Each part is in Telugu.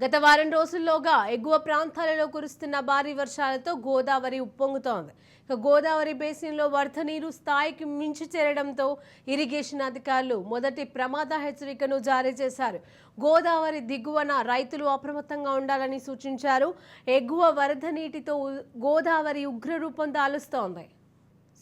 గత వారం రోజుల్లోగా ఎగువ ప్రాంతాలలో కురుస్తున్న భారీ వర్షాలతో గోదావరి ఉప్పొంగుతోంది. గోదావరి బేసిన్లో వరద నీరు స్థాయికి మించి చేరడంతో ఇరిగేషన్ అధికారులు మొదటి ప్రమాద హెచ్చరికను జారీ చేశారు. గోదావరి దిగువన రైతులు అప్రమత్తంగా ఉండాలని సూచించారు. ఎగువ వరద నీటితో గోదావరి ఉగ్రరూపం దాలుస్తోంది.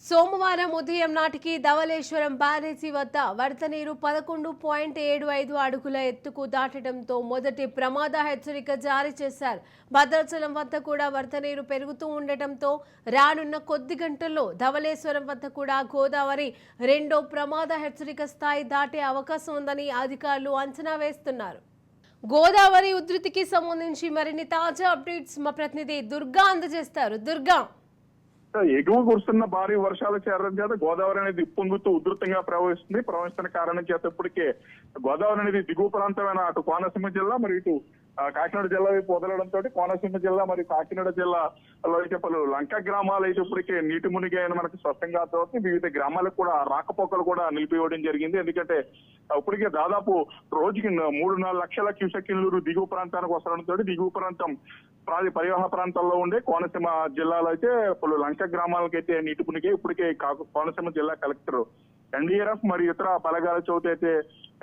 సోమవారం ఉదయం నాటికి ధవళేశ్వరం బ్యారేజీ వద్ద వరద నీరు 11.75 అడుగుల ఎత్తుకు దాటడంతో మొదటి ప్రమాద హెచ్చరిక జారీ చేశారు. భద్రాచలం వద్ద కూడా వరద నీరు పెరుగుతూ ఉండటంతో రానున్న కొద్ది గంటల్లో ధవళేశ్వరం వద్ద కూడా గోదావరి రెండో ప్రమాద హెచ్చరిక స్థాయి దాటే అవకాశం ఉందని అధికారులు అంచనా వేస్తున్నారు. గోదావరి ఉధృతికి సంబంధించి మరిన్ని తాజా అప్డేట్స్ మా ప్రతినిధి దుర్గా అందజేస్తారు. దుర్గా, ఎగువ కురుస్తున్న భారీ వర్షాల చేరడం చేత గోదావరి అనేది ఉప్పొంగుతూ ఉధృతంగా ప్రవహిస్తున్న కారణం చేత ఇప్పటికే గోదావరి అనేది దిగువ ప్రాంతమైన అటు కోనసీమ జిల్లా మరి ఇటు కాకినాడ జిల్లా వైపు వదలడంతో కోనసీమ జిల్లా మరియు కాకినాడ జిల్లాలో అయితే పలు లంక గ్రామాలు అయితే ఇప్పటికే నీటి మునిగాయని మనకు స్పష్టంగా అర్థమవుతుంది. వివిధ గ్రామాలకు కూడా రాకపోకలు కూడా నిలిపివేయడం జరిగింది. ఎందుకంటే ఇప్పటికే దాదాపు రోజుకి 3-4 లక్షల క్యూసెక్కిళ్ళు దిగువ ప్రాంతానికి వస్తడంతో దిగువ ప్రాంతం పరివాహ ప్రాంతాల్లో ఉండే కోనసీమ జిల్లాలో అయితే పలు లంక గ్రామాలకైతే నీటి మునిగాయి. ఇప్పటికే కోనసీమ జిల్లా కలెక్టర్ ఎన్డీఆర్ఎఫ్ మరియు ఇతర బలగాల చోటు అయితే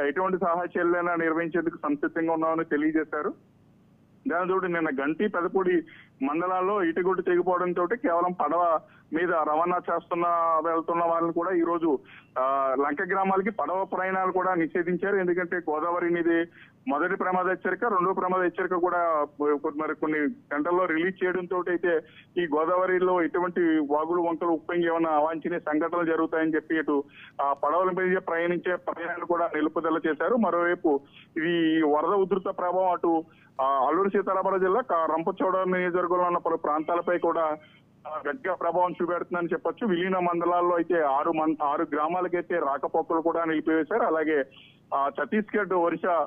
ఎటువంటి సహాయ చర్యలైనా నిర్వహించేందుకు సంసిద్ధంగా ఉన్నామని తెలియజేశారు. దానితో నిన్న గంటి పెదపూడి మండలాల్లో ఇటుగొట్టు తెగిపోవడంతో కేవలం పడవ మీద రవాణా వెళ్తున్న వాళ్ళని కూడా ఈ రోజు లంక గ్రామాలకి పడవ ప్రయాణాలు కూడా నిషేధించారు. ఎందుకంటే గోదావరి అనేది మొదటి ప్రమాద హెచ్చరిక, రెండో ప్రమాద హెచ్చరిక కూడా మరి కొన్ని గంటల్లో రిలీజ్ చేయడంతో అయితే ఈ గోదావరిలో ఎటువంటి వాగులు వంకలు ఉప్పొంగి ఏమైనా అవాంఛనీయ సంఘటనలు జరుగుతాయని చెప్పి ఇటు పడవల మీద ప్రయాణించే ప్రయాణాలు కూడా నిలుపుదల చేశారు. మరోవైపు ఇది వరద ఉధృత ప్రభావం అటు అల్లూరు సీతారామరాజు జిల్లా రంపచోడవరం నియోజకవర్గంలో ఉన్న పలు ప్రాంతాలపై కూడా గట్టిగా ప్రభావం చూపెడుతుందని చెప్పొచ్చు. విలీన మండలాల్లో అయితే 6 గ్రామాలకైతే రాకపోకలు కూడా నిలిపివేశారు. అలాగే ఛత్తీస్గఢ్, ఒరిస్సా,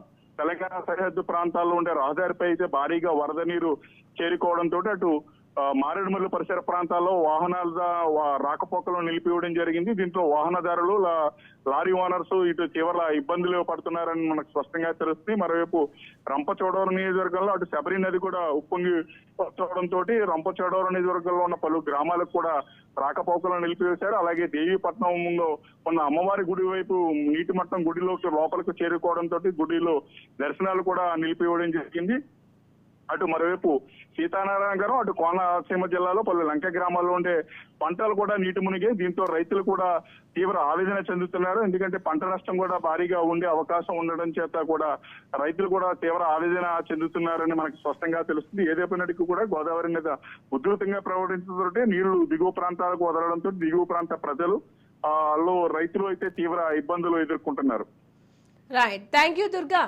తెలంగాణ సరిహద్దు ప్రాంతాల్లో ఉండే రహదారిపై అయితే భారీగా వరద నీరు చేరుకోవడంతో అటు మారేడుమల్లి పరిసర ప్రాంతాల్లో వాహనాల రాకపోకలను నిలిపివేయడం జరిగింది. దీంట్లో వాహనదారులు, లారీ ఓనర్స్ ఇటు తీవ్ర ఇబ్బందులు పడుతున్నారని మనకు స్పష్టంగా తెలుస్తుంది. మరోవైపు రంపచోడవరం నియోజకవర్గంలో అటు శబరి నది కూడా ఉప్పొంగి వస్తుండటంతో రంపచోడవరం నియోజకవర్గంలో ఉన్న పలు గ్రామాలకు కూడా రాకపోకలను నిలిపివేశారు. అలాగే దేవీపట్నంలో ఉన్న అమ్మవారి గుడి వైపు నీటి మట్టం గుడిలోకి లోపలికి చేరుకోవడంతో గుడిలో దర్శనాలు కూడా నిలిపివేయడం జరిగింది. అటు మరోవైపు సీతారామనగరం, అటు కోనసీమ జిల్లాలో పలు లంక గ్రామాల్లో ఉండే పంటలు కూడా నీటి మునిగే. దీంతో రైతులు కూడా తీవ్ర ఆవేదన చెందుతున్నారు. ఎందుకంటే పంట నష్టం కూడా భారీగా ఉండే అవకాశం ఉండడం చేత కూడా రైతులు కూడా తీవ్ర ఆవేదన చెందుతున్నారని మనకు స్పష్టంగా తెలుస్తుంది. ఏదేమైనటికీ కూడా గోదావరి మీద ఉధృతంగా ప్రవహించడంతో నీళ్లు దిగువ ప్రాంతాలకు వదలడంతో దిగువ ప్రాంత ప్రజలు రైతులు అయితే తీవ్ర ఇబ్బందులు ఎదుర్కొంటున్నారు. Right, thank you Durga.